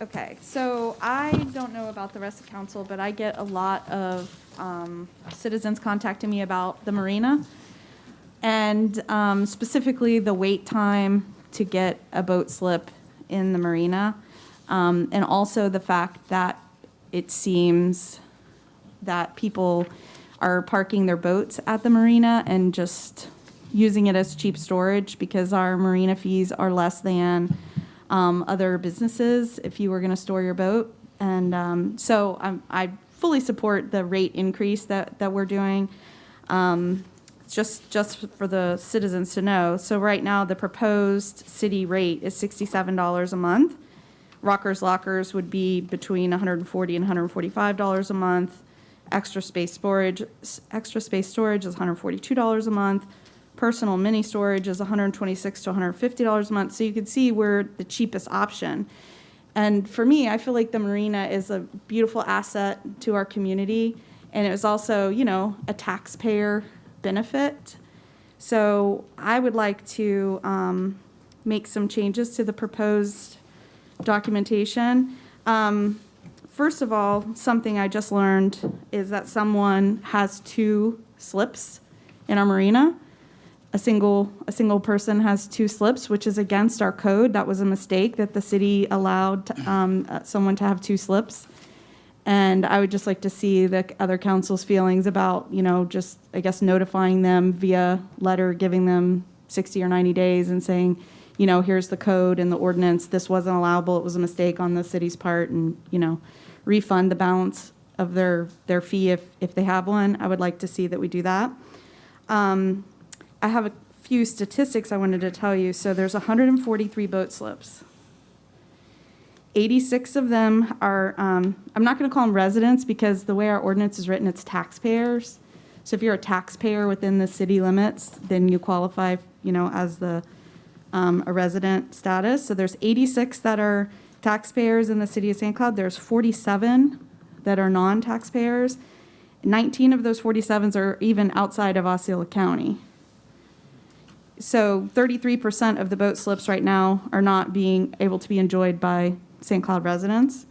Okay, so I don't know about the rest of council, but I get a lot of citizens contacting me about the marina, and specifically the wait time to get a boat slip in the marina, and also the fact that it seems that people are parking their boats at the marina and just using it as cheap storage because our marina fees are less than other businesses if you were going to store your boat. And so I fully support the rate increase that we're doing. Just for the citizens to know. So right now the proposed city rate is $67 a month. Rockers Lockers would be between $140 and $145 a month. Extra space storage is $142 a month. Personal mini storage is $126 to $150 a month. So you can see we're the cheapest option. And for me, I feel like the marina is a beautiful asset to our community, and it was also, you know, a taxpayer benefit. So I would like to make some changes to the proposed documentation. First of all, something I just learned is that someone has 2 slips in our marina. A single person has 2 slips, which is against our code. That was a mistake that the city allowed someone to have 2 slips. And I would just like to see the other council's feelings about, you know, just, I guess, notifying them via letter, giving them 60 or 90 days and saying, you know, here's the code and the ordinance. This wasn't allowable. It was a mistake on the city's part, and, you know, refund the balance of their fee if they have one. I would like to see that we do that. I have a few statistics I wanted to tell you. So there's 143 boat slips. 86 of them are, I'm not going to call them residents because the way our ordinance is written, it's taxpayers. So if you're a taxpayer within the city limits, then you qualify, you know, as a resident status. So there's 86 that are taxpayers in the city of St. Cloud. There's 47 that are non-taxpayers. 19 of those 47s are even outside of Osceola County. So 33% of the boat slips right now are not being able to be enjoyed by St. Cloud residents.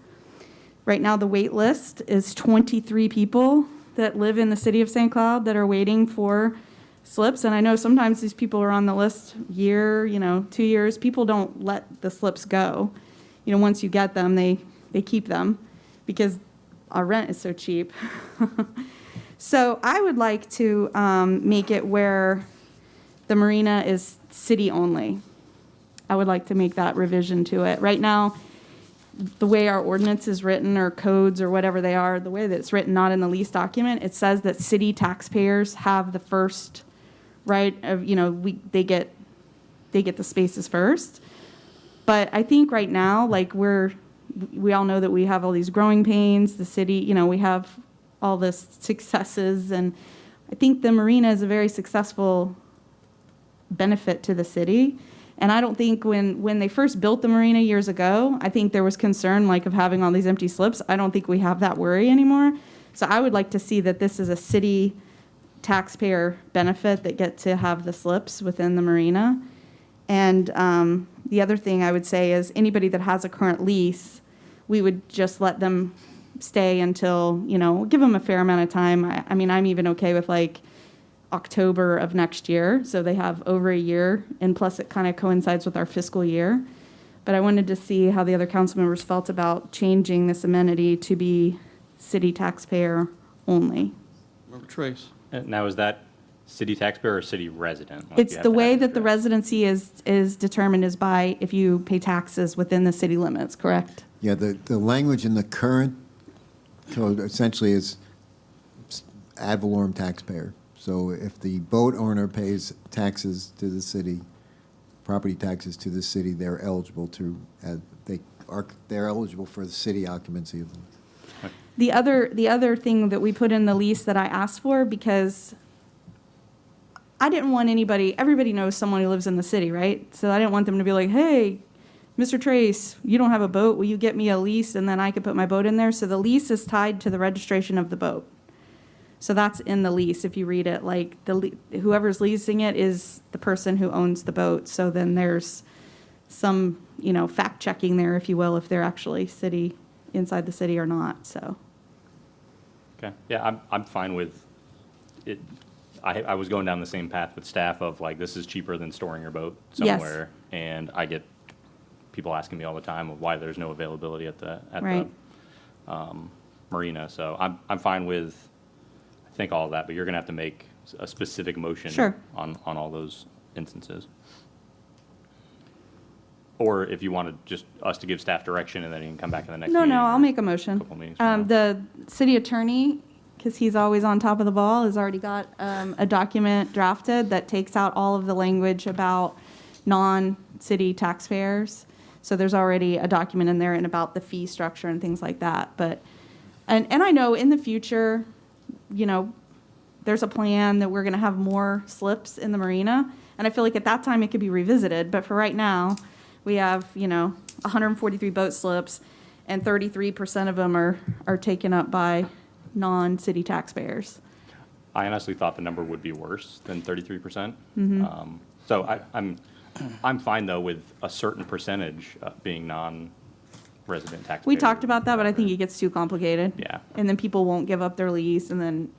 Right now, the wait list is 23 people that live in the city of St. Cloud that are waiting for slips. And I know sometimes these people are on the list year, you know, 2 years. People don't let the slips go. You know, once you get them, they keep them because our rent is so cheap. So I would like to make it where the marina is city only. I would like to make that revision to it. Right now, the way our ordinance is written, or codes, or whatever they are, the way that it's written, not in the lease document, it says that city taxpayers have the first right of, you know, they get the spaces first. But I think right now, like we all know that we have all these growing pains. The city, you know, we have all this successes, and I think the marina is a very successful benefit to the city. And I don't think when they first built the marina years ago, I think there was concern like of having all these empty slips. I don't think we have that worry anymore. So I would like to see that this is a city taxpayer benefit that get to have the slips within the marina. And the other thing I would say is anybody that has a current lease, we would just let them stay until, you know, give them a fair amount of time. I mean, I'm even okay with like October of next year, so they have over a year, and plus it kind of coincides with our fiscal year. But I wanted to see how the other council members felt about changing this amenity to be city taxpayer only. Member Trace. Now, is that city taxpayer or city resident? Like, It's the way that the residency is determined is by if you pay taxes within the city limits, correct? Yeah, the language in the current code essentially is ad valorem taxpayer. So if the boat owner pays taxes to the city, property taxes to the city, they're eligible to, they're eligible for the city occupancy of them. The other thing that we put in the lease that I asked for, because I didn't want everybody knows someone who lives in the city, right? So I didn't want them to be like, hey, Mr. Trace, you don't have a boat, will you get me a lease and then I could put my boat in there? So the lease is tied to the registration of the boat. So that's in the lease. If you read it, like whoever's leasing it is the person who owns the boat. So then there's some, fact checking there, if you will, if they're actually inside the city or not, so. Okay, yeah, I'm fine with it. I was going down the same path with staff of like, this is cheaper than storing your boat Yes. somewhere. And I get people asking me all the time of why there's no availability at the Right. marina. So I'm fine with, I think all of that, but you're gonna have to make a specific motion Sure. on all those instances. Or if you wanted just us to give staff direction and then you can come back in the next No, meeting. no, I'll or make a motion. couple meetings from now. The city attorney, because he's always on top of the ball, has already got a document drafted that takes out all of the language about non-city taxpayers. So there's already a document in there and about the fee structure and things like that. But, and I know in the future, there's a plan that we're going to have more slips in the marina. And I feel like at that time it could be revisited. But for right now, we have, 143 boat slips, and 33% of them are taken up by non-city taxpayers. I honestly thought the number would be worse than 33%. Mm-hmm. So I'm fine though with a certain percentage being non-resident taxpayers. We talked about that, but I think it gets too complicated. Yeah. And then people won't give up their lease, and then,